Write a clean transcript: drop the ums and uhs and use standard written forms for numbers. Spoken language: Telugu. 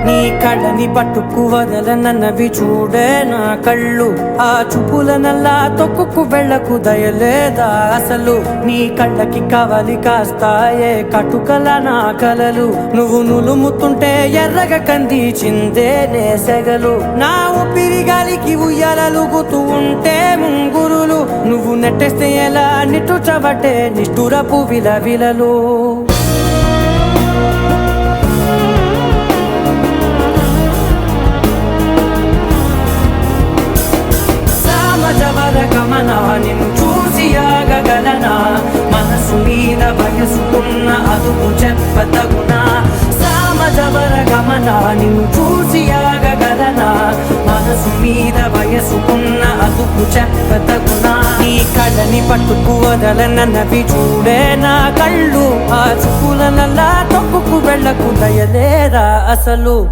నీ కళ్ళని పట్టుకు వదలనన్నవి చూడే నా కళ్ళు. ఆ చూపులనల్లా తొక్కుకు వెళ్ళకు దయలేదా అసలు. నీ కళ్ళకి కవలి కాస్తాయే కటుకల నా కలలు. నువ్వు నులుముతుంటే ఎర్రగా కంది చిందే నేసెగలు. నా ఊపిరి గాలికి ఉయ్యాలలుగుతూ ఉంటే ముంగురులు. నువ్వు నెట్టేస్తే ఎలా నిట్టుచబట్టే నిష్ఠురపు విలవిలలు. నిన్ను చూసి ఆగగలనా, మనసు మీద వయసుకున్న అదుపు చెప్పతగునా. సామజవర గమన నిన్ను చూసి ఆగగలనా, మనసు మీద వయసుకున్న అదుపు చెప్పతగునా. నీ కళ్ళని పట్టుకు వదలనన్నవి చూడే నా కళ్ళు. ఆ చూపులనల్లా తొక్కుకు వెళ్ళకు దయలేరా అసలు.